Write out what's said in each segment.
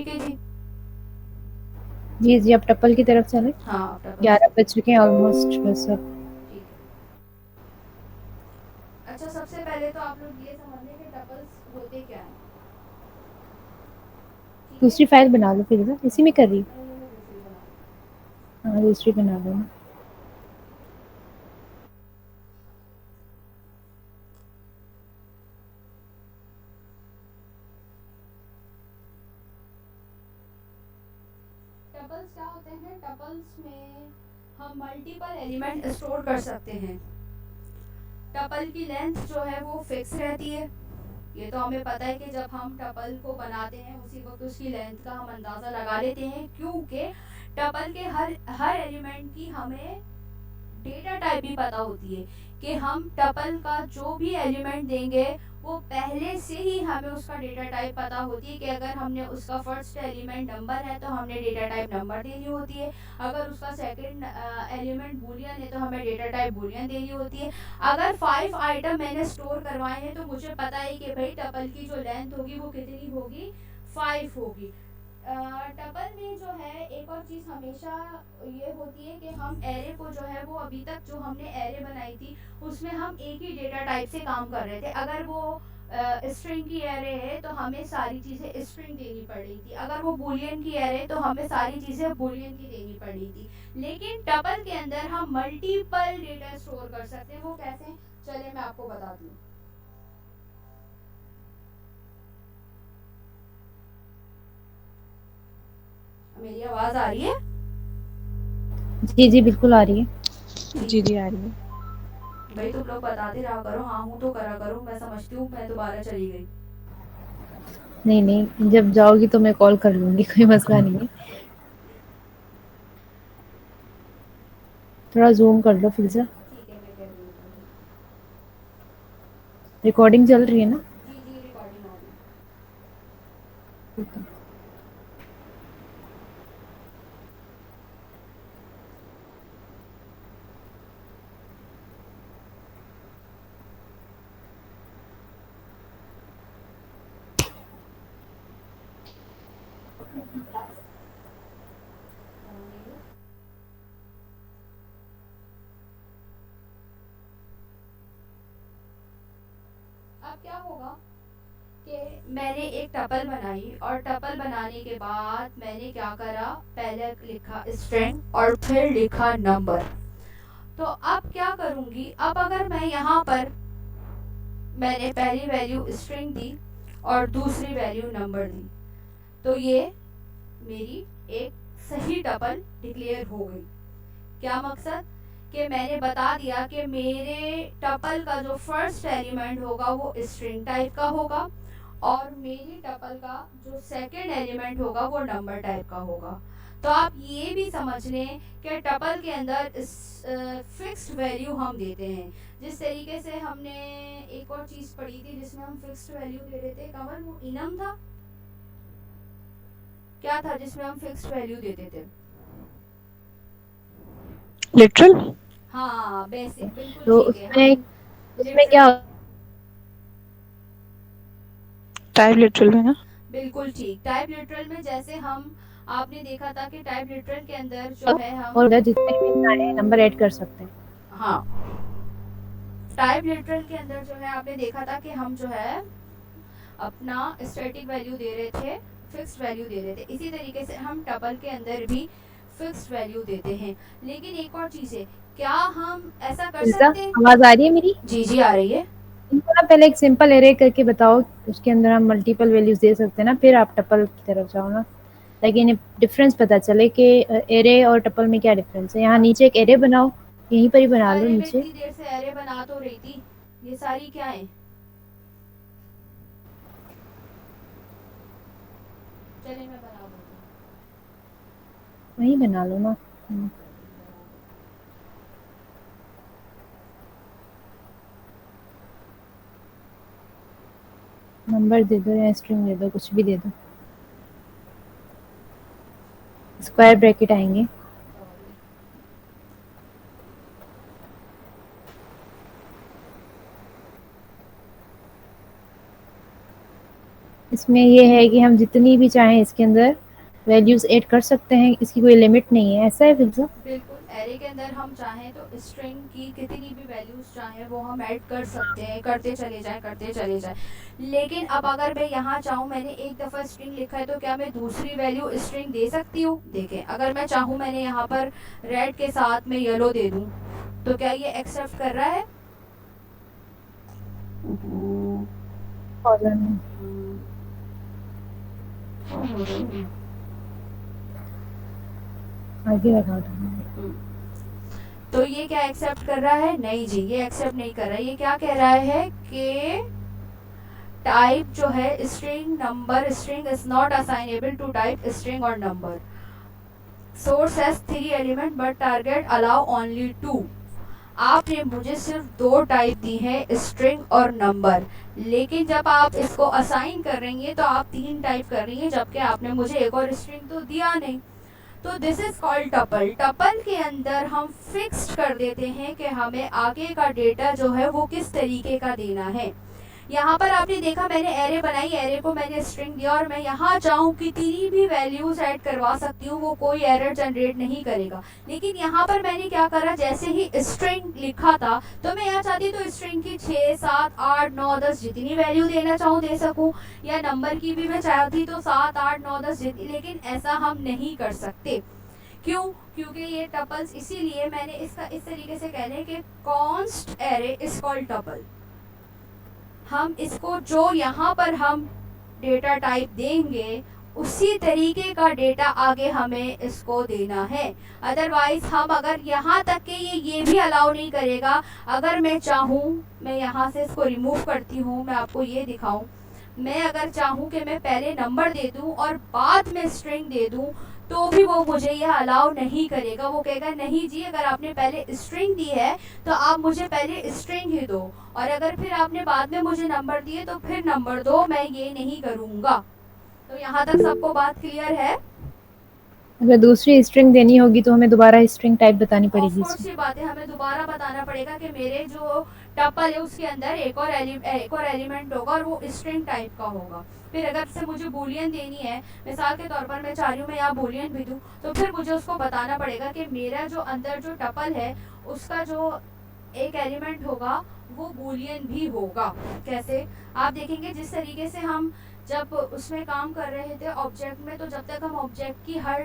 है जी। जी जी, अब टप्पल की तरफ चले। हाँ, आप डबल 11 से। बज चुके हैं ऑलमोस्ट, बस अब ठीक है। अच्छा, सबसे पहले तो आप लोग ये समझ लें कि टपल्स होते क्या हैं। ठीक है। दूसरी फाइल बना लो फिर से, इसी में कर रही हूँ। नहीं नहीं, मैं दूसरी बना रही हूँ। हाँ, दूसरी बना लो ना। टपल्स क्या होते हैं? टपल्स में हम मल्टीपल एलिमेंट स्टोर कर सकते हैं। टपल की लेंथ जो है वो फिक्स रहती है। ये तो हमें पता है कि जब हम टपल को बनाते हैं उसी वक्त उसकी लेंथ का हम अंदाज़ा लगा लेते हैं, क्योंकि टपल के हर हर एलिमेंट की हमें डेटा टाइप भी पता होती है कि हम टपल का जो भी एलिमेंट देंगे वो पहले से ही हमें उसका डेटा टाइप पता होती है कि अगर हमने उसका फर्स्ट एलिमेंट नंबर है तो हमने डेटा टाइप नंबर देनी होती है। अगर उसका सेकंड एलिमेंट बूलियन है तो हमें डेटा टाइप बूलियन देनी होती है। अगर 5 आइटम मैंने स्टोर करवाए हैं तो मुझे पता है कि भाई टपल की जो लेंथ होगी वो कितनी होगी, 5 होगी। टपल में जो है एक और चीज़ हमेशा ये होती है कि हम एरे को जो है वो अभी तक जो हमने एरे बनाई थी उसमें हम एक ही डेटा टाइप से काम कर रहे थे। अगर वो स्ट्रिंग की एरे है तो हमें सारी चीज़ें स्ट्रिंग देनी पड़ी थी, अगर वो बूलियन की एरे है तो हमें सारी चीज़ें बूलियन की देनी पड़ी थी। लेकिन टपल के अंदर हम मल्टीपल डेटा स्टोर कर सकते हैं। वो कैसे? चलिए मैं आपको बताती हूँ। मेरी आवाज़ आ रही है? जी जी, बिल्कुल आ रही है। ठीक जी, है। जी, आ रही है। भाई तुम लोग बताते रहा करो, हाँ हूँ तो करा करो, मैं समझती हूँ, मैं दोबारा चली गई। नहीं नहीं, जब जाओगी तो मैं कॉल कर लूँगी, कोई मसला नहीं है। थोड़ा ज़ूम कर लो फिर से। ठीक है, मैं कर रही हूँ जूम। रिकॉर्डिंग चल रही है ना? जी जी, रिकॉर्डिंग ऑन है। ठीक है। ध्यान दीजिए। अब क्या होगा कि मैंने एक टपल बनाई और टपल बनाने के बाद मैंने क्या करा, पहले लिखा स्ट्रिंग और फिर लिखा नंबर। तो अब क्या करूँगी, अब अगर मैं यहाँ पर मैंने पहली वैल्यू स्ट्रिंग दी और दूसरी वैल्यू नंबर दी, तो ये मेरी एक सही टपल डिक्लेयर हो गई। क्या मकसद? कि मैंने बता दिया कि मेरे टपल का जो फर्स्ट एलिमेंट होगा वो स्ट्रिंग टाइप का होगा और मेरी टपल का जो सेकंड एलिमेंट होगा वो नंबर टाइप का होगा। तो आप ये भी समझ लें कि टपल के अंदर फिक्स्ड वैल्यू हम देते हैं। जिस तरीके से हमने एक और चीज़ पढ़ी थी जिसमें हम फिक्स्ड वैल्यू दे रहे थे, कमल वो इनम था, क्या था जिसमें हम फिक्स्ड वैल्यू देते थे? लिटरल? हाँ, बेसिक, बिल्कुल तो ठीक है, उसमें हम उसमें क्या लिटरल। टाइप लिटरल में ना? बिल्कुल ठीक, टाइप लिटरल में जैसे हम आपने देखा था कि टाइप लिटरल के अंदर जो होता है है, हम, और उधर जितने भी चाहे नंबर ऐड कर सकते हैं। हाँ, टाइप लिटरल के अंदर जो है आपने देखा था कि हम जो है अपना स्टैटिक वैल्यू दे रहे थे, फिक्स्ड वैल्यू दे रहे थे। इसी तरीके से हम टपल के अंदर भी फिक्स्ड वैल्यू देते हैं। लेकिन एक और चीज़ है, क्या हम ऐसा कर फिज़ा, सकते हैं? आवाज़ आ रही है मेरी? जी जी, आ रही है। इनको ना पहले एक सिंपल एरे करके बताओ, उसके अंदर हम मल्टीपल वैल्यूज़ दे सकते हैं ना, फिर आप टपल की तरफ जाओ ना। ताकि इन्हें डिफरेंस पता चले कि एरे और टपल में क्या डिफरेंस है। यहाँ नीचे एक एरे बनाओ, यहीं पर ही बना लो अरे मैं नीचे। इतनी देर से अरे बना तो रही थी, ये सारी क्या है? चलिए मैं बना देती हूँ। वहीं बना लो ना। कोई नहीं, बना देती हूँ। नंबर दे दो या स्ट्रिंग दे दो, कुछ भी दे दो। स्क्वायर ब्रैकेट आएंगे। सॉरी। इसमें ये है कि हम जितनी भी चाहें इसके अंदर वैल्यूज ऐड कर सकते हैं, इसकी कोई लिमिट नहीं है, ऐसा है फिल्जा? बिल्कुल, एरे के अंदर हम चाहें तो स्ट्रिंग की कितनी भी वैल्यूज चाहें वो हम ऐड कर सकते हैं, करते चले जाएं। लेकिन अब अगर मैं यहाँ चाहूँ, मैंने एक दफ़ा स्ट्रिंग लिखा है तो क्या मैं दूसरी वैल्यू स्ट्रिंग दे सकती हूँ? देखें, अगर मैं चाहूँ मैंने यहाँ पर रेड के साथ में येलो दे दूँ, तो क्या ये एक्सेप्ट कर रहा है? आगे लगा दो। तो ये क्या एक्सेप्ट कर रहा है? नहीं जी, ये एक्सेप्ट नहीं कर रहा है। ये क्या कह रहा है कि टाइप जो है string number string is not assignable to type string और number. Source has 3 element but target allow only 2। आपने मुझे सिर्फ 2 टाइप दी है, स्ट्रिंग और नंबर, लेकिन जब आप इसको असाइन कर रही हैं तो आप 3 टाइप कर रही हैं, जबकि आपने मुझे एक और स्ट्रिंग तो दिया नहीं। तो this is called tuple. Tuple के अंदर हम फिक्स्ड कर देते हैं कि हमें आगे का डेटा जो है वो किस तरीके का देना है। यहाँ पर आपने देखा मैंने एरे बनाई, एरे को मैंने स्ट्रिंग दिया और मैं यहाँ चाहूँ कितनी भी वैल्यूज ऐड करवा सकती हूँ, वो कोई एरर जनरेट नहीं करेगा। लेकिन यहाँ पर मैंने क्या करा, जैसे ही स्ट्रिंग लिखा था तो मैं यहाँ चाहती तो स्ट्रिंग की 6, 7, 8, 9, 10 जितनी वैल्यू देना चाहूँ दे सकूँ, या नंबर की भी मैं चाहती तो 7, 8, 9, 10 जितनी, लेकिन ऐसा हम नहीं कर सकते। क्यों? क्योंकि ये टपल्स, इसीलिए मैंने इसका इस तरीके से कह लें कि const array is called tuple. हम इसको जो यहाँ पर हम डेटा टाइप देंगे उसी तरीके का डेटा आगे हमें इसको देना है। अदरवाइज हम अगर यहाँ तक के ये भी अलाउ नहीं करेगा। अगर मैं चाहूँ, मैं यहाँ से इसको रिमूव करती हूँ, मैं आपको ये दिखाऊँ, मैं अगर चाहूँ कि मैं पहले नंबर दे दूँ और बाद में स्ट्रिंग दे दूँ तो भी वो मुझे यह अलाउ नहीं करेगा। वो कहेगा नहीं जी, अगर आपने पहले स्ट्रिंग दी है तो आप मुझे पहले स्ट्रिंग ही दो, और अगर फिर आपने बाद में मुझे नंबर दिए तो फिर नंबर दो, मैं ये नहीं करूँगा। तो यहाँ तक सबको बात क्लियर है? अगर दूसरी स्ट्रिंग देनी होगी तो हमें दोबारा स्ट्रिंग टाइप बतानी पड़ेगी। ऑफ कोर्स ये बात है, हमें दोबारा बताना पड़ेगा कि मेरे जो टपल है उसके अंदर एक और एलिमेंट होगा और वो स्ट्रिंग टाइप का होगा। फिर अगर से मुझे बूलियन देनी है, मिसाल के तौर पर मैं चाह रही हूँ मैं यहाँ बूलियन भी दूँ, तो फिर मुझे उसको बताना पड़ेगा कि मेरा जो अंदर जो टपल है उसका जो एक एलिमेंट होगा वो बूलियन भी होगा। कैसे? आप देखेंगे जिस तरीके से हम जब उसमें काम कर रहे थे ऑब्जेक्ट में, तो जब तक हम ऑब्जेक्ट की हर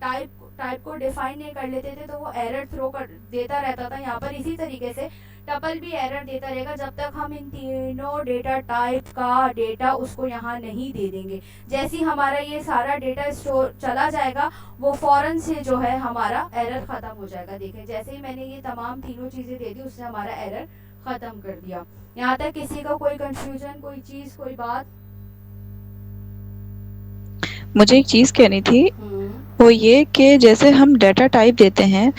टाइप को डिफाइन नहीं कर लेते थे तो वो एरर थ्रो कर देता रहता था। यहाँ पर इसी तरीके से टपल भी एरर देता रहेगा जब तक हम इन तीनों डेटा टाइप का डेटा उसको यहाँ नहीं दे देंगे। जैसे ही हमारा ये सारा डेटा स्टोर चला जाएगा वो फौरन से जो है हमारा एरर ख़त्म हो जाएगा। देखें, जैसे ही मैंने ये तमाम तीनों चीज़ें दे दी उसने हमारा एरर ख़त्म कर दिया। यहाँ तक किसी का कोई कंफ्यूजन, कोई चीज़, कोई बात? मुझे एक चीज कहनी थी, वो ये कि जैसे हम डाटा टाइप देते हैं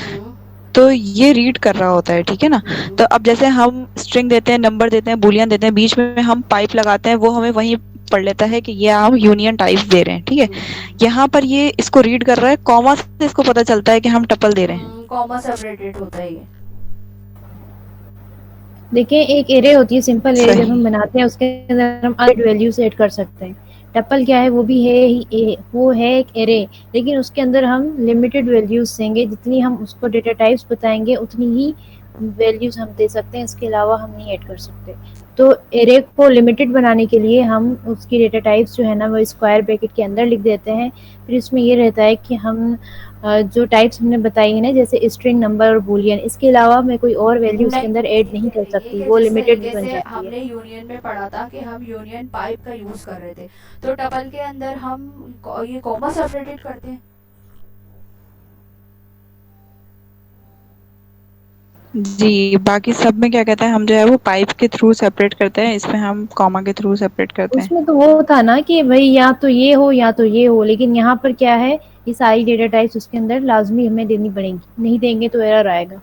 तो ये रीड कर रहा होता है, ठीक है ना। तो अब जैसे हम स्ट्रिंग देते हैं, नंबर देते हैं, बूलियन देते हैं, बीच में हम पाइप लगाते हैं, वो हमें वहीं पढ़ लेता है कि ये हम यूनियन टाइप दे रहे हैं, ठीक है। यहाँ पर ये इसको रीड कर रहा है, कॉमा से इसको पता चलता है कि हम टपल दे रहे हैं। कॉमा सेपरेटेड होता है ये। देखिए, एक एरे होती है, सिंपल एरे जब हम बनाते हैं उसके अंदर हम अनलिमिटेड वैल्यूज ऐड कर सकते हैं। टपल क्या है, वो भी है ही, वो है एक एरे, लेकिन उसके अंदर हम लिमिटेड वैल्यूज देंगे। जितनी हम उसको डेटा टाइप्स बताएंगे उतनी ही वैल्यूज हम दे सकते हैं, इसके अलावा हम नहीं ऐड कर सकते। तो एरे को लिमिटेड बनाने के लिए हम उसकी डेटा टाइप्स जो है ना वो स्क्वायर ब्रैकेट के अंदर लिख देते हैं। फिर इसमें ये रहता है कि हम जो टाइप्स हमने बताई है ना, जैसे स्ट्रिंग, नंबर और बूलियन, इसके अलावा मैं कोई और वैल्यू उसके अंदर ऐड नहीं कर सकती, वो लिमिटेड बन जाती है। हमने यूनियन में पढ़ा था कि हम यूनियन पाइप का यूज कर रहे थे, तो टपल के अंदर हम ये कॉमा सेपरेटेड करते हैं। जी, बाकी सब में क्या कहते हैं, हम जो है वो पाइप के थ्रू सेपरेट करते हैं, इसमें हम कॉमा के थ्रू सेपरेट करते हैं। उसमें तो वो था ना कि भाई या तो ये हो या तो ये हो, लेकिन यहाँ पर क्या है, ये सारी डेटा टाइप्स उसके अंदर लाजमी हमें देनी पड़ेंगी, नहीं देंगे तो एरर आएगा।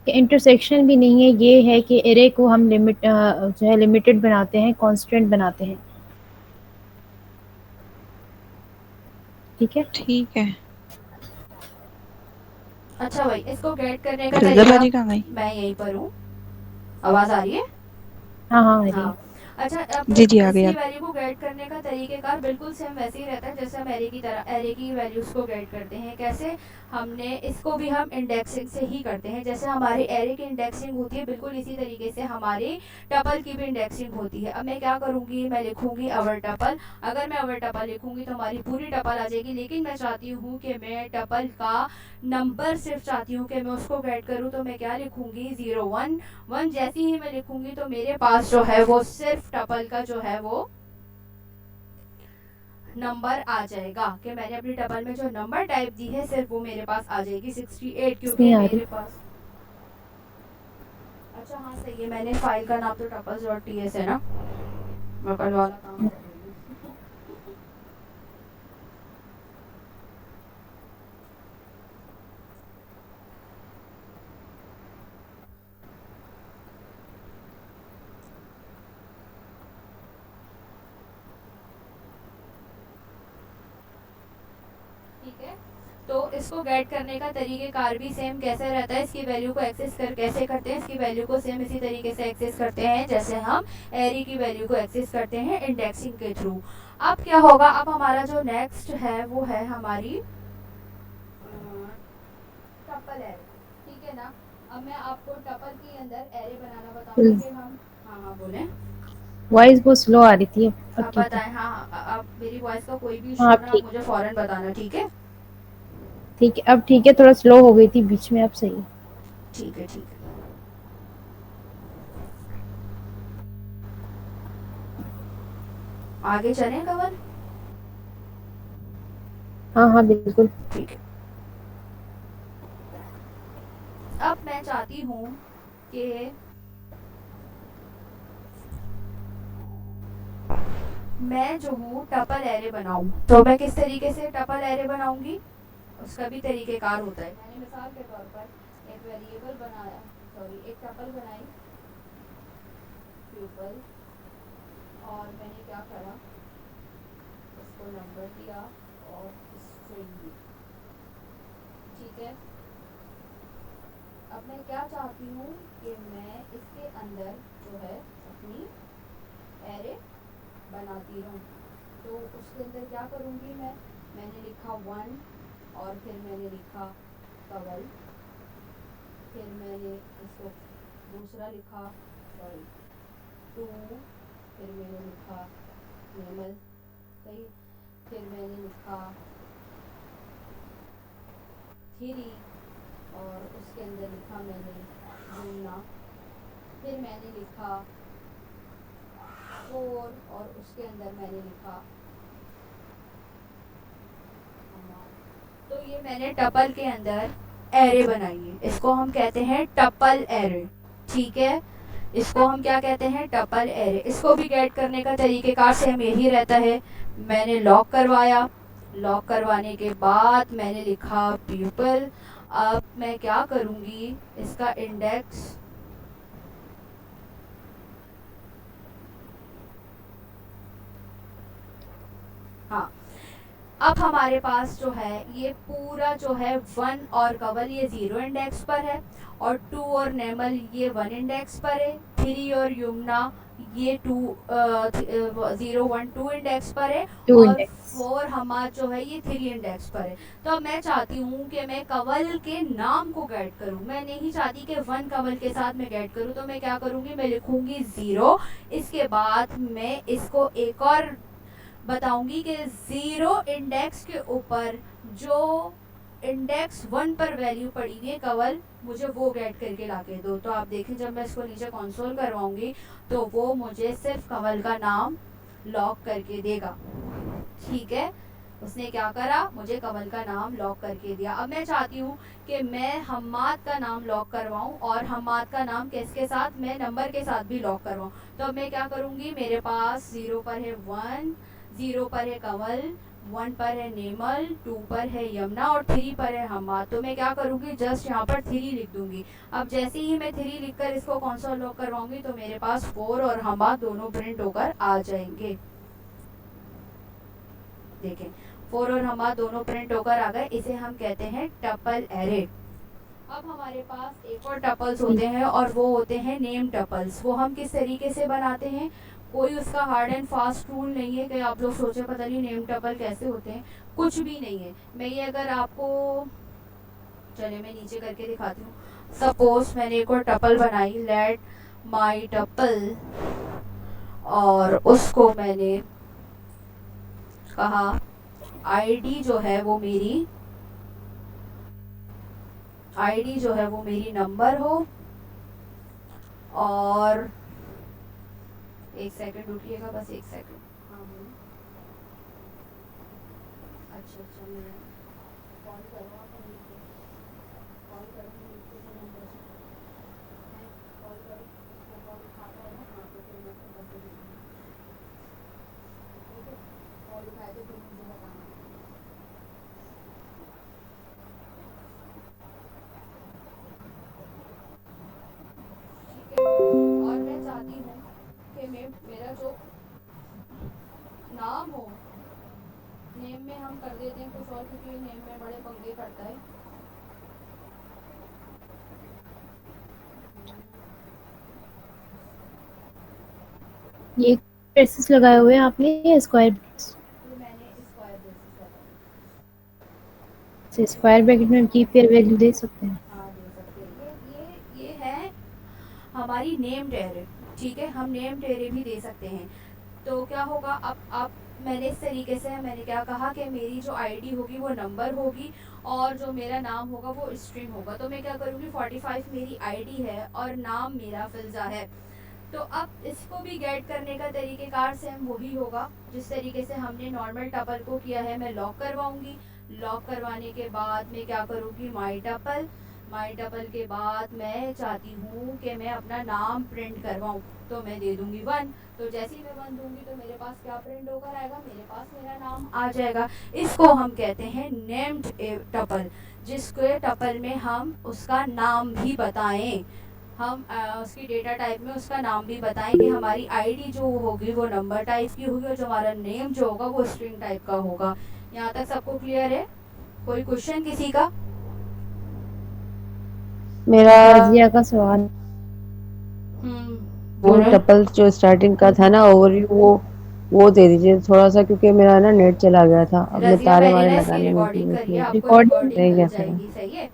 इंटरसेक्शन भी नहीं है, ये है कि एरे को हम जो है लिमिटेड बनाते हैं, कांस्टेंट बनाते हैं। ठीक है, ठीक है। अच्छा भाई, इसको गेट करने का तरीका, मैं यहीं पर हूँ। आवाज आ रही है? हाँ हाँ, अच्छा, अब जी जी आ गई इसकी आप। वैल्यू को गेट करने का तरीक़ेकार बिल्कुल सेम वैसे ही रहता है जैसे हम एरे की तरह एरे की वैल्यूज़ को गेट करते हैं। कैसे? हमने इसको भी हम इंडेक्सिंग से ही करते हैं। जैसे हमारी एरे की इंडेक्सिंग होती है बिल्कुल इसी तरीके से हमारी टपल की भी इंडेक्सिंग होती है। अब मैं क्या करूँगी, मैं लिखूँगी अवर टपल। अगर मैं अवर टपल लिखूँगी तो हमारी पूरी टपल आ जाएगी, लेकिन मैं चाहती हूँ कि मैं टपल का नंबर सिर्फ चाहती हूँ कि मैं उसको गेट करूँ, तो मैं क्या लिखूँगी 0 1 1। जैसे ही मैं लिखूँगी तो मेरे पास जो है वो सिर्फ टपल का जो है वो नंबर आ जाएगा कि मैंने अपनी टपल में जो नंबर टाइप दी है सिर्फ वो मेरे पास आ जाएगी 68, क्योंकि नहीं आ रही। मेरे पास अच्छा हाँ सही है, मैंने फाइल का नाम तो tuples.ts है ना, मैं कल वाला काम कर रही हूँ। ठीक है, तो इसको गेट करने का तरीक़ेकार भी सेम कैसे रहता है, इसकी वैल्यू को एक्सेस कर कैसे करते हैं, इसकी वैल्यू को सेम इसी तरीके से एक्सेस करते हैं जैसे हम एरे की वैल्यू को एक्सेस करते हैं इंडेक्सिंग के थ्रू। अब क्या होगा, अब हमारा जो नेक्स्ट है वो है हमारी टपल एरे। ठीक है ना, अब मैं आपको टपल के अंदर एरे बनाना बताऊंगी कि हम हाँ हाँ बोलें। वॉइस बहुत स्लो आ रही थी, अब अब ठीक है। बताएं, हाँ अब मेरी वॉइस का कोई भी हाँ इशू अब ना, आप ठीक, मुझे फ़ौरन बताना, ठीक है? ठीक है, अब ठीक है। थोड़ा स्लो हो गई थी बीच में, अब सही है। ठीक है ठीक है। आगे चलें कवल? हाँ हाँ बिल्कुल। ठीक है। अब मैं चाहती हूँ कि मैं जो हूँ टपल एरे बनाऊँ, तो मैं किस तरीके से टपल एरे बनाऊंगी उसका भी तरीक़ेकार होता है। मैंने मिसाल के तौर पर एक वेरिएबल बनाया, सॉरी एक टपल बनाई प्यूपल, और मैंने क्या करा, इसको नंबर दिया और स्ट्रिंग दी। ठीक है, अब मैं क्या चाहती हूँ कि मैं इसके अंदर जो है अपनी एरे बनाती रहूँ, तो उसके अंदर क्या करूँगी मैंने लिखा 1, और फिर मैंने लिखा कवल, फिर मैंने इसको दूसरा लिखा सॉरी 2, फिर मैंने लिखा नेमल, सही, फिर मैंने लिखा 3, और उसके अंदर लिखा मैंने जुमना, फिर मैंने लिखा 4, और उसके अंदर मैंने लिखा। तो ये मैंने टपल के अंदर एरे बनाई है, इसको हम कहते हैं टपल एरे। ठीक है, इसको हम क्या कहते हैं, टपल एरे। इसको भी गेट करने का तरीक़ेकार सेम यही रहता है। मैंने लॉक करवाया, लॉक करवाने के बाद मैंने लिखा प्यूपल। अब मैं क्या करूँगी, इसका इंडेक्स हाँ, अब हमारे पास जो है ये पूरा जो है 1 और कवल ये 0 इंडेक्स पर है, और 2 और नेमल ये 1 इंडेक्स पर है, 3 और यमुना ये 0 1 2 इंडेक्स पर है, 2 और इंडेक्स। 4 हमारा जो है ये 3 इंडेक्स पर है। तो अब मैं चाहती हूँ कि मैं कवल के नाम को गेट करूँ, मैं नहीं चाहती कि 1 कवल के साथ मैं गेट करूँ, तो मैं क्या करूँगी, मैं लिखूँगी 0। इसके बाद मैं इसको एक और बताऊंगी कि 0 इंडेक्स के ऊपर जो इंडेक्स 1 पर वैल्यू पड़ी हुई है कवल, मुझे वो गेट करके लाके दो। तो आप देखें जब मैं इसको नीचे कंसोल करवाऊंगी तो वो मुझे सिर्फ कवल का नाम लॉक करके देगा। ठीक है, उसने क्या करा, मुझे कवल का नाम लॉक करके दिया। अब मैं चाहती हूँ कि मैं हम्माद का नाम लॉक करवाऊँ, और हम्माद का नाम किसके साथ, मैं नंबर के साथ भी लॉक करवाऊँ। तो अब मैं क्या करूँगी, मेरे पास 0 पर है 1, 0 पर है कवल, 1 पर है नेमल, 2 पर है यमुना, और 3 पर है हम्माद। तो मैं क्या करूँगी, जस्ट यहाँ पर 3 लिख दूँगी। अब जैसे ही मैं 3 लिखकर इसको कंसोल लॉक करवाऊँगी तो मेरे पास 4 और हम्माद दोनों प्रिंट होकर आ जाएंगे। देखें 4 और हम्माद दोनों प्रिंट होकर आ गए, इसे हम कहते हैं टपल एरे। अब हमारे पास एक और टपल्स होते हैं, और वो होते हैं नेम टपल्स। वो हम किस तरीके से बनाते हैं, कोई उसका हार्ड एंड फास्ट रूल नहीं है कि आप लोग सोचे पता नहीं नेम टपल कैसे होते हैं, कुछ भी नहीं है। मैं ये अगर आपको, चलिए मैं नीचे करके दिखाती हूँ। सपोज मैंने एक और टपल बनाई, लेट माई टपल, और उसको मैंने कहा आईडी जो है वो मेरी नंबर हो, और एक सेकंड रुकिएगा, बस एक सेकंड। हाँ बोलो। अच्छा मैं कॉल करो, आप कॉल करो, नंबर से मैं कॉल करूँ, वो कॉल उठाता है ना, हाँ तो फिर मैं उसको बता दूँगी। ठीक है, कॉल उठाए तो फिर मुझे बताना। ठीक है, और मैं चाहती हूँ कि मेरा जो नाम हो, नेम में हम कर देते हैं कुछ और, क्योंकि नेम में बड़े पंगे करता है। ये ब्रेसेस लगाए हुए हैं आपने या स्क्वायर ब्रेसेस? तो मैंने स्क्वायर ब्रेसेस लगाए। से स्क्वायर ब्रैकेट में कीप पेयर वैल्यू दे सकते हैं। हाँ दे सकते हैं, ये है हमारी नेम्ड एरे। ठीक है, हम नेम्ड एरे भी दे सकते हैं। तो क्या होगा, अब मैंने इस तरीके से, मैंने क्या कहा कि मेरी जो आईडी होगी वो नंबर होगी, और जो मेरा नाम होगा वो स्ट्रिंग होगा। तो मैं क्या करूँगी, 45 मेरी आईडी है और नाम मेरा फिल्जा है। तो अब इसको भी गेट करने का तरीक़ेकार सेम वही होगा जिस तरीके से हमने नॉर्मल टपल को किया है। मैं लॉक करवाऊंगी, लॉक करवाने के बाद मैं क्या करूँगी, माई टपल के बाद मैं चाहती हूँ कि मैं अपना नाम प्रिंट करवाऊँ, तो मैं दे दूँगी 1। तो जैसे ही मैं 1 दूँगी तो मेरे पास क्या प्रिंट होकर आएगा, मेरे पास मेरा नाम आ जाएगा। इसको हम कहते हैं नेम्ड टपल, जिसके टपल में हम उसका नाम भी बताएं, हम उसकी डेटा टाइप में उसका नाम भी बताएं कि हमारी आईडी जो होगी वो नंबर टाइप की होगी, और जो हमारा नेम जो होगा वो स्ट्रिंग टाइप का होगा। यहाँ तक सबको क्लियर है? कोई क्वेश्चन किसी का? मेरा रजिया का सवाल। वो टपल जो स्टार्टिंग का था ना ओवरव्यू, वो दे दीजिए थोड़ा सा, क्योंकि मेरा ना नेट चला गया था। अब मैं रजिया तारे मैंने वारे ना इसकी लगाने में रिकॉर्डिंग करी है, आपको रिकॉर्डिंग रिकॉर्डिंग रह मिल गया फिर। जाएगी। सही है,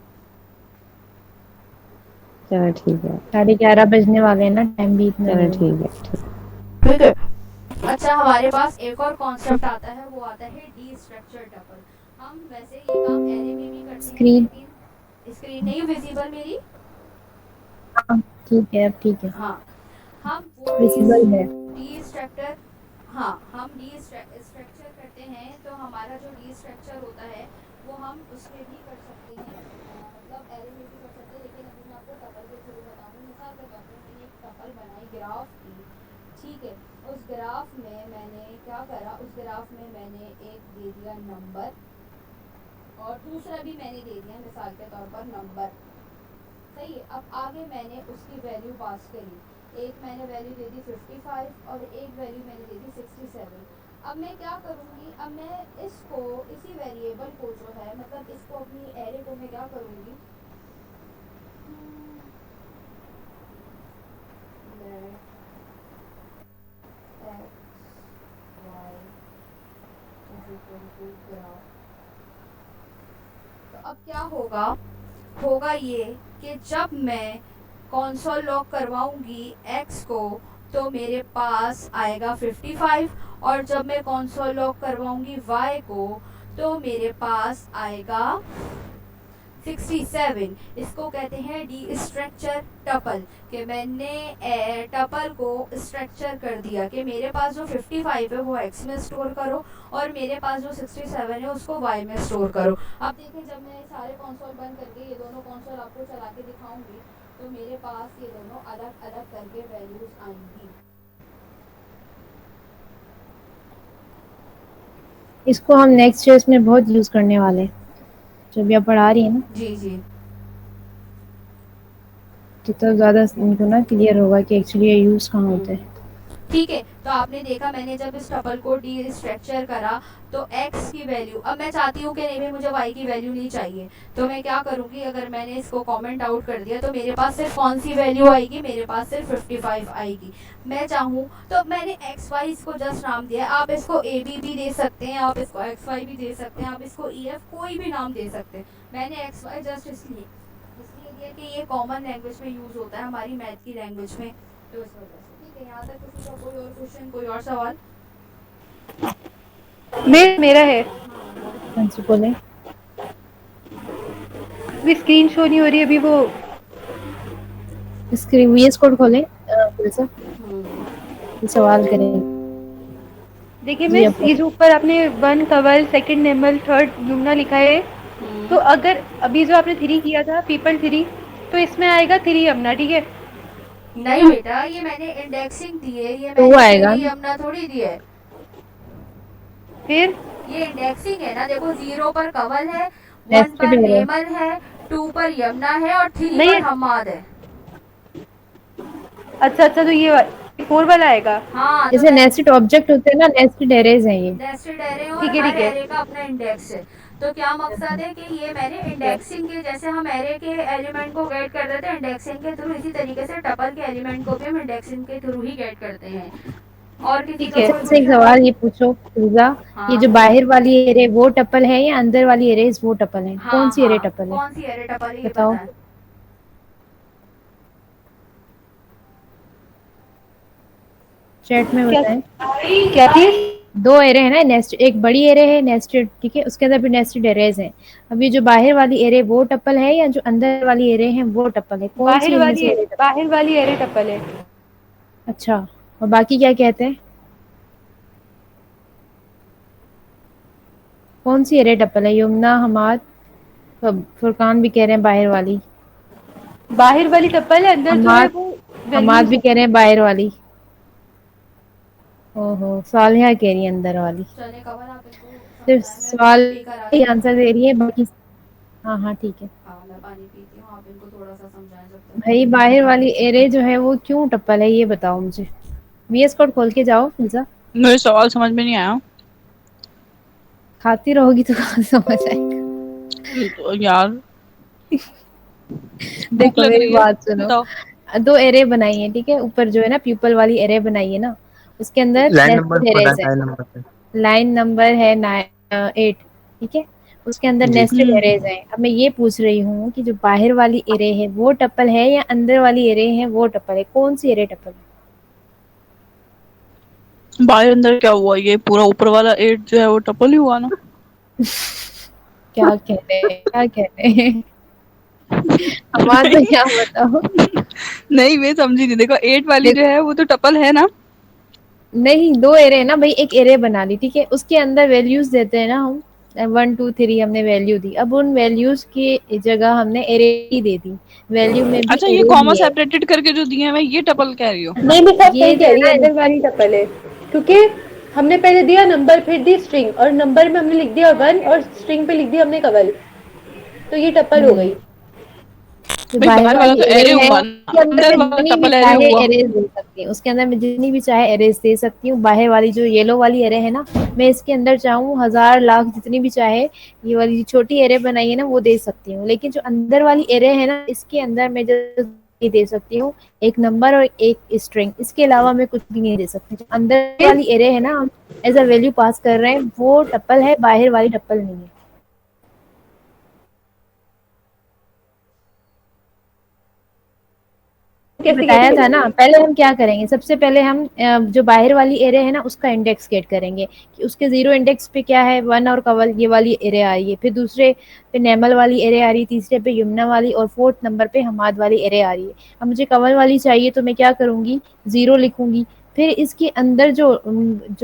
चलो ठीक है, 11:30 बजने वाले हैं ना, टाइम भी इतना चलो नहीं है। ठीक है। ठीक है। अच्छा, हमारे पास एक और कॉन्सेप्ट आता है, वो आता है डी स्ट्रक्चर टपल। हम वैसे ये काम एरे में भी करते हैं, स्क्रीन लेकिन स्क्रीन नहीं विजिबल मेरी? हाँ ठीक है, अब ठीक है, हाँ, हम वो विजिबल है। डी स्ट्रक्चर, हाँ हम डी स्ट्रक्चर करते हैं। तो हमारा जो डी स्ट्रक्चर होता है वो हम उसमें भी कर सकते हैं, मतलब एरे में भी कर सकते हैं, लेकिन अभी मैं आपको टपल के थ्रू बताऊँगी। मिसाल के तौर पर मैंने एक टपल बनाई ग्राफ की, ठीक है। उस ग्राफ में मैंने क्या करा, उस ग्राफ में मैंने एक दे दिया नंबर, और दूसरा भी मैंने दे दिया मिसाल के तौर पर नंबर। सही है, अब आगे मैंने उसकी वैल्यू पास करी। एक मैंने वैल्यू दे दी 55 और एक वैल्यू मैंने दे दी 67। अब मैं क्या करूँगी, अब मैं इसको, इसी वेरिएबल को जो है, मतलब इसको अपनी एरे को मैं क्या करूँगी, तो अब क्या होगा ये कि जब मैं कंसोल लॉक करवाऊंगी x को तो मेरे पास आएगा 55, और जब मैं कंसोल लॉक करवाऊंगी y को तो मेरे पास आएगा 67। इसको कहते हैं डी स्ट्रक्चर टपल, कि मैंने टपल को स्ट्रक्चर कर दिया कि मेरे पास जो 55 है वो x में स्टोर करो, और मेरे पास जो 67 है उसको y में स्टोर करो। अब देखिए, जब मैं सारे कंसोल बंद करके ये दोनों कंसोल आपको चला के दिखाऊंगी तो मेरे पास ये दोनों अलग अलग करके वैल्यूज आएंगी। इसको हम नेक्स्ट ईयर्स में बहुत यूज करने वाले हैं, जब आप पढ़ा रही है ना, जी तो ज़्यादा इनको ना क्लियर होगा कि एक्चुअली ये यूज कहाँ होता है। ठीक है। तो आपने देखा मैंने जब इस टपल को डी स्ट्रक्चर करा तो x की वैल्यू, अब मैं चाहती हूँ कि नहीं भाई मुझे y की वैल्यू नहीं चाहिए, तो मैं क्या करूँगी, अगर मैंने इसको कमेंट आउट कर दिया तो मेरे पास सिर्फ कौन सी वैल्यू आएगी, मेरे पास सिर्फ 55 आएगी। मैं चाहूँ तो मैंने एक्स वाई इसको जस्ट नाम दिया है, आप इसको ए बी भी दे सकते हैं, आप इसको एक्स वाई भी दे सकते हैं, आप इसको ई एफ कोई भी नाम दे सकते हैं। मैंने एक्स वाई जस्ट इसलिए दिया कि ये कॉमन लैंग्वेज में यूज़ होता है हमारी मैथ की लैंग्वेज में, तो इस वजह से। ठीक है, यहाँ तक किसी का कोई और क्वेश्चन, कोई और सवाल? मेरा है। हाँ जी बोले। अभी स्क्रीन शो नहीं हो रही अभी, वो स्क्रीन वीएस कोड खोले सर, ये सवाल करें। देखिए जी मिस, आप ये जो ऊपर आपने 1 कवल, सेकंड नेमल, थर्ड यमुना लिखा है, तो अगर अभी जो आपने 3 किया था पीपल 3, तो इसमें आएगा 3 यमुना, ठीक है? नहीं बेटा, ये मैंने इंडेक्सिंग दी है, ये तो वो मैंने आएगा पूरी यमुना थोड़ी दी है, फिर ये इंडेक्सिंग है ना। देखो 0 पर कवल है, 1 नेक्स्ट पर भी है। नेमल है, 2 पर यमुना है और 3 नहीं। पर हमाद है। अच्छा, तो ये 4 वाला आएगा। हाँ, जैसे नेस्टेड ऑब्जेक्ट होते हैं ना, नेस्टेड एरेज हैं ये। नेस्टेड एरे और ठीक है, हर ठीक है। एरे का अपना इंडेक्स है। तो क्या मकसद है कि ये मैंने इंडेक्सिंग के, जैसे हम एरे के एलिमेंट को गेट करते थे इंडेक्सिंग के थ्रू, इसी तरीके से टपल के एलिमेंट को भी हम इंडेक्सिंग के थ्रू ही गेट करते हैं। और किसी ठीक का है। कोई जैसे एक क्वेश्चन? सवाल ये पूछो फिजा, हाँ। ये जो बाहर वाली एरे वो टपल है या अंदर वाली एरेज वो टपल है? हाँ, कौन सी एरे हाँ, टपल है? कौन सी एरे टपल है ये बताओ। बताएं। चैट में क्या बताएं। क्या चीज? 2 एरे है ना, नेस्ट, एक बड़ी एरे है नेस्टेड, ठीक है, उसके अंदर भी नेस्टेड एरेज हैं। अभी जो बाहर वाली एरे वो टपल है या जो अंदर वाली एरे है वो टपल है? कौन सी इनमें से एरे टपल? बाहर वाली एरे टपल है। अच्छा, और बाकी क्या कहते हैं? कौन सी एरे टपल है? यमुना, हमाद, फुरकान भी कह रहे हैं बाहर वाली, बाहर वाली टपल है, अंदर जो है वो हमाद भी values कह रहे हैं बाहर वाली। ओहो, सालिहा कह रही है अंदर वाली। चले कवर आप इनको सिर्फ समझाएं, मैं सवाल पी कर ही आई हूँ। आंसर दे रही है, बाकी हाँ हाँ ठीक है। हाँ, मैं पानी पीती हूँ, आप इनको थोड़ा सा समझाएं जब तक। भाई बाहर वाली एरे जो है वो क्यों टप्पल है, ये बताओ मुझे। वीएस कोड खोल के जाओ फिजा। मुझे सवाल समझ में नहीं आया। खाती रहोगी तो कहाँ समझ आएगा। तो यार भूख देखो लग मेरी रही है, बात सुनो, बताओ। 2 एरे बनाई है, ठीक है, ऊपर जो है ना प्यूपल वाली एरे बनाई है ना, उसके अंदर लाइन नंबर नेस्टेड पता एरेज है। है, लाइन नंबर पे। लाइन नंबर है 8, ठीक है, उसके अंदर जी। नेस्टेड एरेज है। अब मैं ये पूछ रही हूँ कि जो बाहर वाली एरे है वो टप्पल है या अंदर वाली एरे है वो टप्पल है? कौन सी एरे टप्पल है? बाहर अंदर क्या हुआ, ये पूरा ऊपर वाला 8 जो है वो टपल ही हुआ ना। क्या कह रहे हैं, क्या कह रहे हैं? आवाज में क्या बताओ। नहीं मैं समझी नहीं, देखो 8 वाली जो है वो तो टपल है ना। नहीं, 2 एरे है ना भाई, एक एरे बना ली, ठीक है, उसके अंदर वैल्यूज देते हैं ना हम, 1 2 3 हमने वैल्यू दी, अब उन वैल्यूज की जगह हमने एरे ही दे दी, वैल्यू में भी अच्छा, ये एरे कॉमा ही है। सेपरेटेड करके जो दिए हैं मैं ये टपल कह रही हूँ। नहीं भी सब ये सही कह रही जो है, है अंदर वाली टपल है, क्योंकि हमने पहले दिया नंबर, फिर दी स्ट्रिंग, और नंबर में हमने लिख दिया 1 और स्ट्रिंग पे लिख दिया हमने कवल, तो ये टपल हो गई। जो भाई बाहर बाहर वाला वाली तो एरे एरे है हुआ उसके ना, अंदर अंदर मैं वाला जितनी भी टपल एरे चाहे हुआ। एरेज दे सकती हूँ, उसके अंदर मैं जितनी भी चाहे एरेज दे सकती हूँ। बाहर वाली जो येलो वाली एरे है ना, मैं इसके अंदर चाहूँ 1000 लाख जितनी भी चाहे ये वाली जो छोटी एरे बनाई है ना वो दे सकती हूँ, लेकिन जो अंदर वाली एरे है ना इसके अंदर मैं जो दे सकती हूँ एक नंबर और एक स्ट्रिंग, इसके अलावा मैं कुछ भी नहीं दे सकती। जो अंदर वाली एरे है ना हम एज अ वैल्यू पास कर रहे हैं वो टप्पल है, बाहर वाली टप्पल नहीं है। बताया था ना, पहले हम क्या करेंगे, सबसे पहले हम जो बाहर वाली एरे है ना उसका इंडेक्स गेट करेंगे कि उसके 0 इंडेक्स पे क्या है, 1 और कवल ये वाली एरे आ रही है, फिर दूसरे पे नेमल वाली एरे आ रही है, तीसरे पे यमुना वाली, और 4th नंबर पे हमाद वाली एरे आ रही है। अब मुझे कवल वाली चाहिए तो मैं क्या करूंगी, 0 लिखूंगी, फिर इसके अंदर जो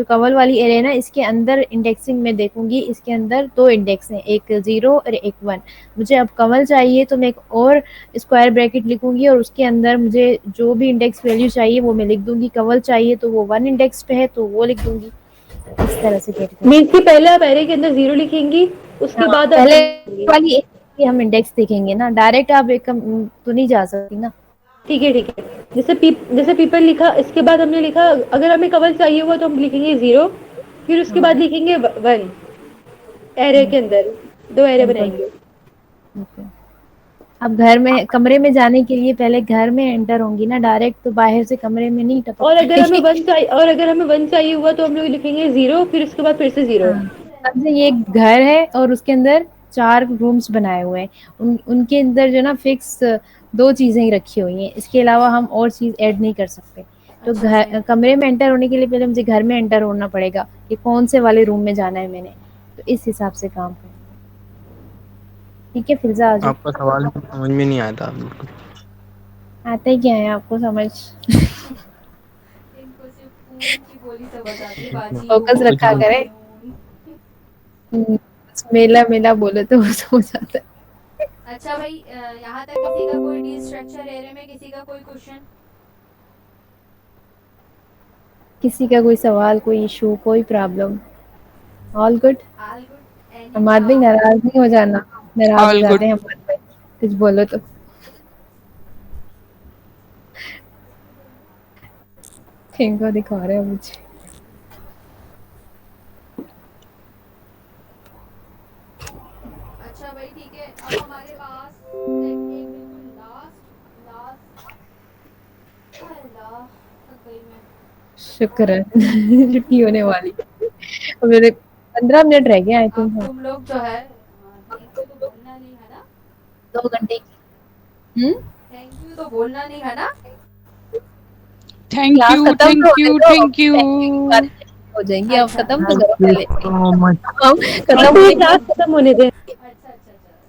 कवल वाली एरे है ना इसके अंदर इंडेक्सिंग में देखूंगी, इसके अंदर 2 इंडेक्स हैं, एक 0 और एक 1। मुझे अब कवल चाहिए तो मैं एक और स्क्वायर ब्रैकेट लिखूंगी और उसके अंदर मुझे जो भी इंडेक्स वैल्यू चाहिए वो मैं लिख दूंगी। कवल चाहिए तो वो 1 इंडेक्स पे है तो वो लिख दूंगी। इस तरह से गेट करेंगे। मीन्स कि पहले आप एरे के अंदर 0 लिखेंगी, उसके बाद पहले आप वाली एक हम इंडेक्स देखेंगे ना, डायरेक्ट आप एक तो नहीं जा सकती ना। ठीक है, ठीक है। जैसे पीपल लिखा, इसके बाद हमने लिखा अगर हमें कवल चाहिए हुआ तो हम लिखेंगे 0, फिर उसके बाद लिखेंगे 1 एरे के अंदर 2 एरे बिल्कुल। बनाएंगे। ओके। अब घर में कमरे में जाने के लिए पहले घर में एंटर होंगी ना डायरेक्ट, तो बाहर से कमरे में नहीं टपक और अगर हमें पाएगी। 1 चाहिए हुआ तो हम लोग लिखेंगे 0, फिर उसके बाद फिर से 0। हाँ, समझे ये एक घर है और उसके अंदर 4 रूम्स बनाए हुए हैं। उनके अंदर जो ना फिक्स 2 चीज़ें ही रखी हुई हैं। इसके अलावा हम और चीज़ ऐड नहीं कर सकते। तो अच्छा जी। कमरे में एंटर होने के लिए पहले मुझे घर में एंटर होना पड़ेगा कि कौन से वाले रूम में जाना है मैंने। तो इस हिसाब से काम करें। ठीक है फिज़ा आ जाओ। आपका सवाल समझ में नहीं आया था बिल्कुल। आता ही क्या है आपको समझ? इनको सिर्फ खून की गोली समझ आती है, बाजी फोकस खून रखा कुछ करें। खून। मेला मेला बोले तो वो हो जाता है। अच्छा भाई, यहाँ तक किसी का कोई डी स्ट्रक्चर एरे में किसी का कोई क्वेश्चन? किसी का कोई सवाल, कोई इशू, कोई problem? All good. All good any हमारे भाई नाराज नहीं हो जाना। नाराज हो ऑल गुड। जाते हैं हमारे भाई कुछ बोलो तो। इनको दिखा रहे हो मुझे। अच्छा भाई ठीक है, अब हमारे पास एक बिल्कुल लास्ट लास्ट अल्लाह थक गई मैं। शुक्र है छुट्टी होने वाली है। मेरे 15 मिनट रह गए आई अब थिंक। तुम लोग जो है थैंक यू तो बोलना नहीं है ना? 2 घंटे की। थैंक यू तो बोलना नहीं है ना? थैंक क्लास यू, खत्म तो थैंक होने यू, दो। Thank you. हो जाएंगी अब अच्छा खत्म तो थैंक करो यू पहले। So much. हम खत्म अब तो ये होने क्लास खत्म होने दें। अच्छा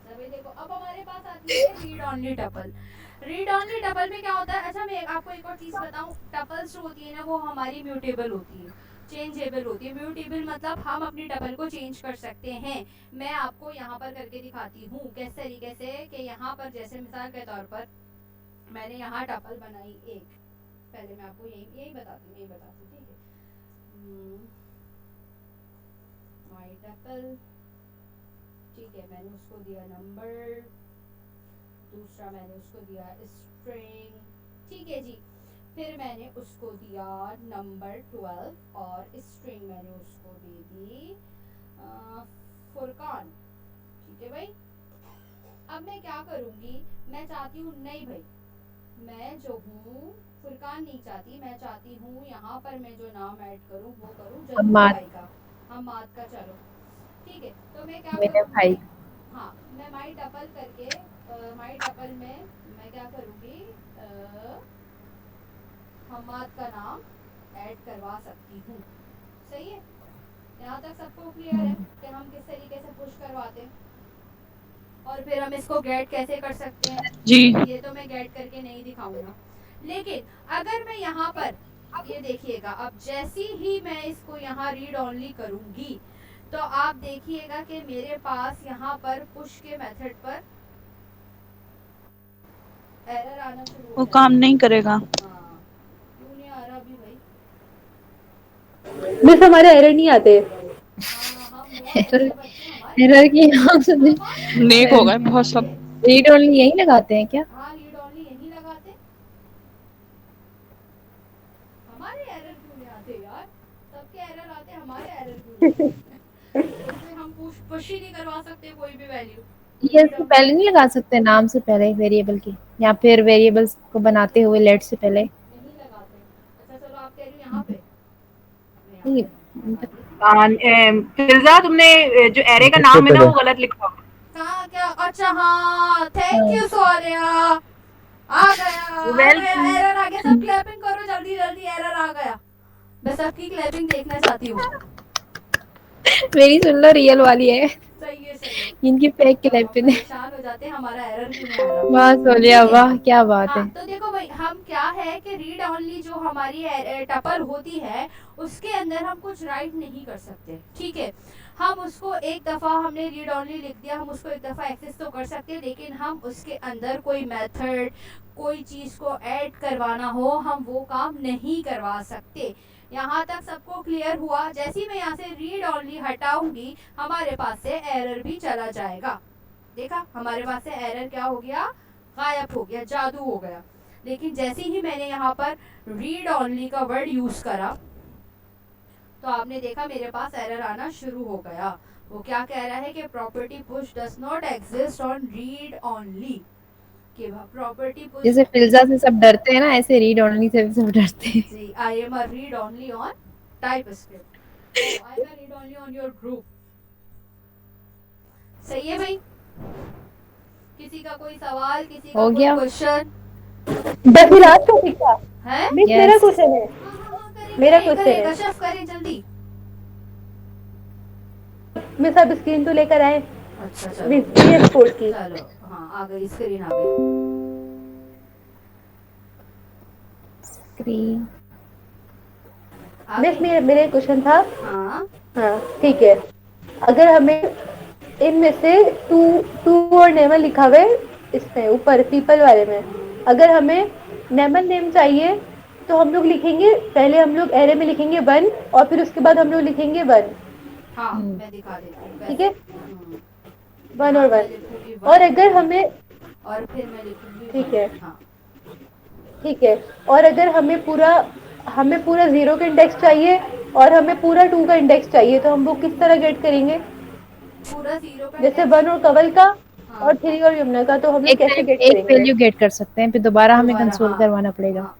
भाई देखो, अब हमारे पास आती है read only tuple. Read only tuple में क्या होता है? अच्छा मैं आपको एक और चीज बताऊं, टपल्स जो होती है ना वो हमारी म्यूटेबल होती है, चेंजेबल होती है। म्यूटेबल मतलब हम अपनी टपल को चेंज कर सकते हैं। मैं आपको यहाँ पर करके दिखाती हूँ किस तरीके से, कि यहाँ पर जैसे मिसाल के तौर पर मैंने यहाँ टपल बनाई एक, पहले मैं आपको यही बताती हूँ, ठीक है। माई टपल, ठीक है, मैंने उसको दिया नंबर, दूसरा मैंने उसको दिया स्ट्रिंग, ठीक है जी। फिर मैंने उसको दिया नंबर 12 और स्ट्रिंग मैंने उसको दे दी फुरकान, ठीक है भाई। अब मैं क्या करूँगी, मैं चाहती हूँ नहीं भाई, मैं जो हूँ फुरकान नहीं चाहती, मैं चाहती हूँ यहाँ पर मैं जो नाम ऐड करूँ वो करूँ जदू हमारे भाई का, हमाद का, चलो ठीक है। तो मैं क्या मेरे करूँगी, भाई। हाँ मैं माई टपल करके माई टपल में मैं क्या करूँगी, हमाद का नाम ऐड करवा सकती हूँ। सही है, यहाँ तक सबको क्लियर है कि हम किस तरीके से पुश करवाते हैं और फिर हम इसको गेट कैसे कर सकते हैं? जी। ये तो मैं गेट करके नहीं दिखाऊंगा, लेकिन अगर मैं यहाँ पर ये देखिएगा, अब जैसी ही मैं इसको यहाँ रीड ऑनली करूँगी तो आप देखिएगा कि मेरे पास यहाँ पर पुश के मेथड पर एरर आना शुरू हो वो जाएगा। काम नहीं करेगा। हाँ क्यों नहीं आ रहा अभी भाई? मिस हमारे एरर नहीं आते। हाँ हम बहुत अच्छे बच्चे, हमारे एरर की नाम से हमारे नेक हो गए बहुत सब। रीड ओनली यही लगाते हैं क्या? हाँ रीड ऑनली यही लगाते, हमारे एरर क्यों नहीं आते यार? सबके एरर आते, हमारे एरर क्यों नहीं आते? जैसे हम पुश ही नहीं करवा सकते कोई भी वैल्यू। ये इससे पहले नहीं लगा सकते नाम से पहले वेरिएबल की, या फिर वेरिएबल्स को बनाते हुए लेट से पहले? नहीं लगाते। अच्छा चलो आप कह रही हो यहाँ पे, मैं नहीं, यहाँ पे फिजा तुमने जो एरे का नाम है ना वो गलत लिखा। कहाँ क्या? अच्छा हाँ थैंक यू सोनिया, आ गया एरर आ गया। सब क्लैपिंग करो जल्दी जल्दी, एरर आ गया। मैं सबकी क्लैपिंग देखना चाहती हूँ। मेरी सुन लो रियल वाली है, सही है सही है। इनकी फेक सब क्लिप है। परेशान हो जाते हैं हमारा एरर क्यों नहीं आ रहा। वाह सोलिया ठीक है। वाह क्या बात हाँ है। तो देखो भाई, हम क्या है कि रीड ऑनली जो हमारी टपल होती है उसके अंदर हम कुछ राइट नहीं कर सकते, ठीक है। हम उसको एक दफ़ा हमने रीड ऑनली लिख दिया, हम उसको एक दफ़ा एक्सेस तो कर सकते हैं, लेकिन हम उसके अंदर कोई मेथड, कोई चीज़ को ऐड करवाना हो हम वो काम नहीं करवा सकते। यहाँ तक सबको क्लियर हुआ? जैसे मैं यहाँ से रीड ऑनली हटाऊंगी हमारे पास से एरर भी चला जाएगा। देखा हमारे पास से एरर क्या हो गया, गायब हो गया, जादू हो गया। लेकिन जैसे ही मैंने यहाँ पर रीड ओनली का वर्ड यूज करा तो आपने देखा मेरे पास एरर आना शुरू हो गया। वो क्या कह रहा है कि property push does not exist on read only, कि प्रॉपर्टी पुश जैसे फिल्जा से सब डरते हैं ना, ऐसे रीड ओनली से भी सब डरते हैं। जी, I am a read only on TypeScript, I am a read only on your group. सही है भाई? किसी का कोई सवाल, किसी का हो कोई गया? क्वेश्चन बस ये लास्ट टॉपिक था है? Miss, Yes. मेरा क्वेश्चन है। करें, मेरा करें, question करें, है। कशफ करें जल्दी। मिस आप स्क्रीन तो लेकर आए अच्छा चलो, VS कोड की। चलो हाँ आ गई, स्क्रीन आ गई। स्क्रीन आ मिस गई? मेरे क्वेश्चन था। हाँ हाँ ठीक है, अगर हमें इनमें से टू और नेमन लिखा हुआ है इसमें ऊपर पीपल वाले में, अगर हमें नेमन नेम चाहिए तो हम लोग लिखेंगे, पहले हम लोग एरे में लिखेंगे 1 और फिर उसके बाद हम लोग लिखेंगे 1, हाँ मैं दिखा देती हूँ। ठीक है? हम्म, 1 और मैं 1। लिखूंगी और 1 अगर हमें, और फिर मैं लिखूंगी ठीक 1, है। हाँ ठीक है, और अगर हमें पूरा 0 का इंडेक्स चाहिए और हमें पूरा 2 का इंडेक्स चाहिए तो हम वो किस तरह गेट करेंगे? पूरा 0 का जैसे index- 1 और कवल का हाँ, और 3 और यमुना का, तो हम लोग एक कैसे टाइम गेट एक करेंगे? वैल्यू गेट कर सकते हैं, फिर दोबारा हमें दोबारा, कंसोल हाँ, करवाना पड़ेगा। हाँ,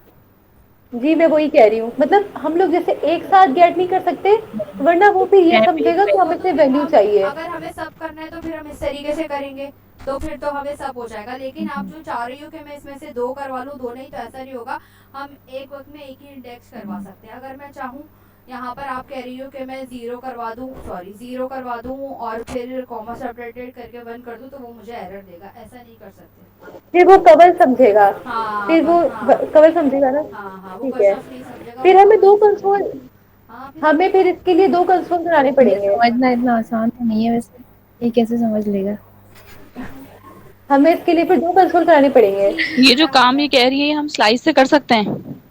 जी मैं वही कह रही हूँ, मतलब हम लोग जैसे एक साथ गेट नहीं कर सकते, वरना वो भी ये समझेगा कि हमें सिर्फ वैल्यू चाहिए। अगर हमें सब करना है तो फिर हम इस तरीके से करेंगे, तो फिर तो हमें सब हो जाएगा। लेकिन आप जो चाह रही हो कि मैं इसमें से 2 करवा लूँ, 2 नहीं, तो ऐसा नहीं होगा। हम एक वक्त में एक ही इंडेक्स करवा सकते हैं। अगर मैं चाहूँ, यहाँ पर आप कह रही हो कि मैं 0 करवा दूँ और फिर कॉमा सेपरेटेड करके 1 कर दूँ, तो वो मुझे एरर देगा। ऐसा नहीं कर सकते। फिर वो कवल समझेगा, हाँ फिर वो हाँ कवल समझेगा ना। हाँ, वो ठीक है, कशफ नहीं समझेगा, फिर वो हमें कवल 2 समझेगा। कंसोल, हाँ, हमें फिर इसके लिए 2 कंसोल बनाने ये पड़ेंगे। समझना इतना आसान तो नहीं है वैसे, ये कैसे समझ लेगा? हमें इसके लिए फिर 2 कंसोल कराने पड़ेंगे। ये जो काम ये कह रही है, ये हम स्लाइस से कर सकते हैं?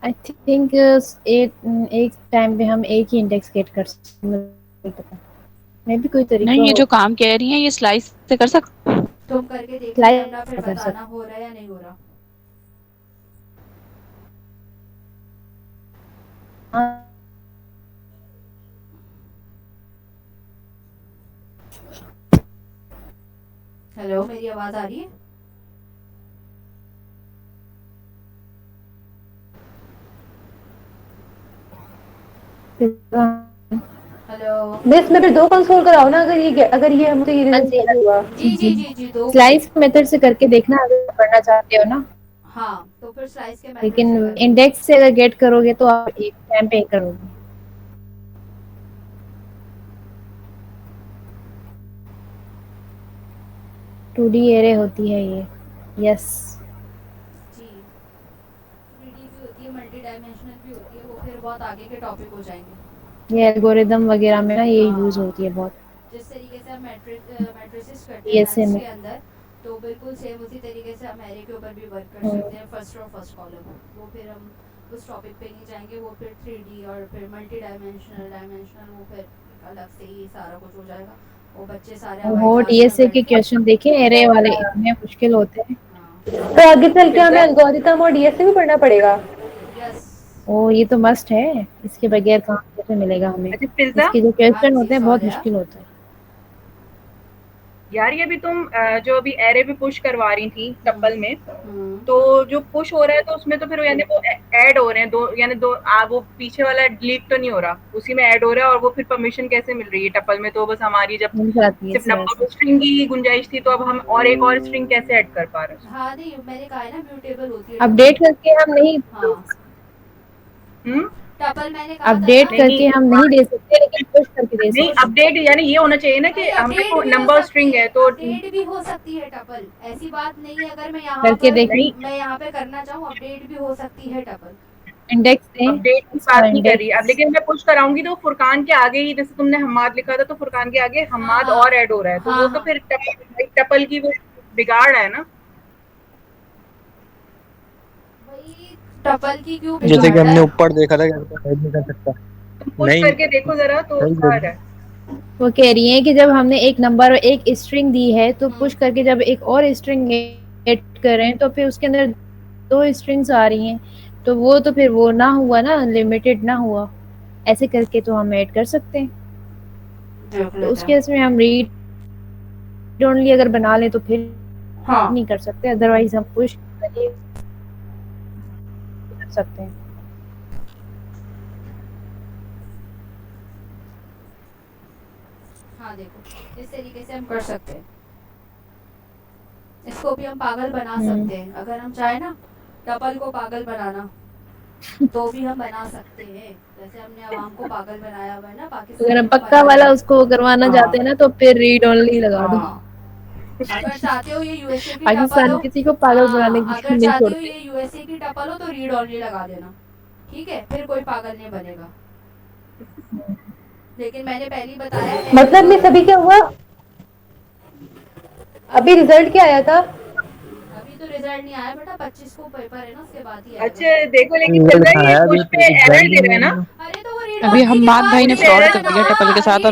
आई थिंक एक टाइम पे हम एक ही इंडेक्स गेट कर सकते हैं, मुझे पता मे भी कोई तरीका नहीं, ये हो। जो काम कह रही है ये स्लाइस से कर सकते हैं? तुम करके देखो Slide यमुना, फिर कर बताना सकते। हो रहा है या नहीं हो रहा। हाँ, हेलो, मेरी आवाज आ रही है? हेलो मिस में फिर 2 कंसोल कराओ ना, अगर ये हमसे ये रिजल्ट नहीं हुआ। जी 2। स्लाइस मेथड से करके देखना अगर पढ़ना चाहते हो ना, हाँ, तो फिर स्लाइस के मेथड लेकिन से करके इंडेक्स से अगर गेट करोगे तो आप एक टाइम पे एक करोगे। टू डी एरे होती है ये। यस, जी 3D भी होती है, मल्टी डायमेंशनल भी होती है, वो फिर बहुत आगे के टॉपिक हो जाएंगे। ये एल्गोरिदम वगैरह में ना ये हाँ, यूज हाँ। होती है बहुत। जिस तरीके से हम मैट्रिसेस करते हैं DSA मैथ्स में। के अंदर, तो बिल्कुल सेम उसी तरीके से हम एरे के ऊपर भी वर्क कर सकते हैं, फर्स्ट रो फर्स्ट कॉलम। वो फिर हम उस टॉपिक पे नहीं जाएंगे, वो फिर 3D और फिर मल्टी डायमेंशनल, वो फिर अलग से ही सारा कुछ हो जाएगा। वो बच्चे सारे वो DSA के क्वेश्चन देखे, एरे वाले इतने मुश्किल होते हैं। तो आगे चल के हमें एल्गोरिथम और डीएसए भी पढ़ना पड़ेगा। यस ओ ये तो मस्ट है, इसके बगैर काम कैसे मिलेगा हमें? अच्छा फिजा, इसके जो हाँ क्वेश्चन जी, होते हैं बहुत सौर्या। मुश्किल होते हैं। यार ये भी तुम जो अभी एरे पे पुश करवा रही थी टप्पल में, हम्म, तो जो पुश हो रहा है तो उसमें तो फिर यानी वो ऐड हो रहे हैं दो, यानी दो वो पीछे वाला डिलीट तो नहीं हो रहा, उसी में ऐड हो रहा है। और वो फिर परमिशन कैसे मिल रही है टप्पल में? तो बस हमारी जब मिल जाती है सिर्फ इस वजह नंबर से। स्ट्रिंग की गुंजाइश थी, तो अब हम और एक और स्ट्रिंग कैसे ऐड कर पा रहे हैं? हाँ नहीं, मैंने कहा है ना म्यूटेबल होती है अपडेट करके हम नहीं हाँ, हम्म टपल मैंने कहा था अपडेट ना। करके हम नहीं दे सकते, लेकिन पुश करके दे नहीं, सकते हैं। अपडेट यानी ये होना चाहिए ना कि नहीं, हमें अपडेट तो भी हो नंबर सकती स्ट्रिंग है है, तो अपडेट भी हो सकती है टपल, ऐसी बात नहीं है। अगर मैं यहाँ करके पर देखिए। मैं यहाँ पे करना चाहूँ, अपडेट भी हो सकती है टपल। इंडेक्स दें, अपडेट की बात नहीं कर रही अब, लेकिन मैं पुश कराऊंगी तो फुरकान के आगे ही, जैसे तुमने हम्माद लिखा था तो फुरकान के आगे हम्माद हाँ, और ऐड हो रहा है, तो हाँ, वो तो हाँ। फिर टपल की वो बिगाड़ है ना। वही टपल की क्यों जैसे कि बिगाड़ हमने है? ऊपर देखा था कि ऐड नहीं कर सकता। तुम पुश नहीं, करके देखो जरा तो सही आ है। रहा है। वो कह रही है कि जब हमने एक नंबर और एक स्ट्रिंग दी है तो पुश करके जब एक और स्ट्रिंग ऐड कर रहे हैं तो फिर उसके अंदर 2 स्ट्रिंग्स आ रही हैं, तो वो तो फिर वो ना हुआ ना, लिमिटेड ना हुआ। ऐसे करके तो हम ऐड कर सकते हैं। देख तो लेते उस हैं। केस में हम रीड ओनली अगर बना लें तो फिर हाँ नहीं कर सकते, अदरवाइज हम पुश कर सकते हैं। हाँ देखो इस तरीके से हम कर सकते हैं। इसको भी हम पागल बना सकते हैं अगर हम चाहे ना, टपल को पागल बनाना तो भी हम बना सकते हैं। जैसे हमने अवाम को पागल बनाया हुआ है ना, अगर पाकिस्तान हम को पक्का बनाया वाला है। उसको करवाना हाँ। चाहते हैं ना तो फिर रीड ओनली लगा दो। हाँ अगर चाहते हो ये यूएसए की टपल पाकिस्तान हो, किसी को पागल बनाने हाँ की अगर नहीं चाहते हो छोड़ते। ये यूएसए की टपल हो तो रीड ओनली लगा देना, ठीक है, फिर कोई पागल नहीं बनेगा। लेकिन मैंने पहले बताया है मतलब में सभी क्या हुआ? अभी रिजल्ट क्या आया था? अभी तो रिजल्ट नहीं आया बेटा, 25 को पेपर है ना, उसके बाद ही आएगा। अच्छा देखो, लेकिन चल रिजल्ट रहा है आया ये अभी कुछ पे एरर दे रहा है ना। अरे तो वो रीड अभी ओनली हम के मात बाद भाई ने देगा फ्रॉड एरर कर ना, दिया टपल के साथ और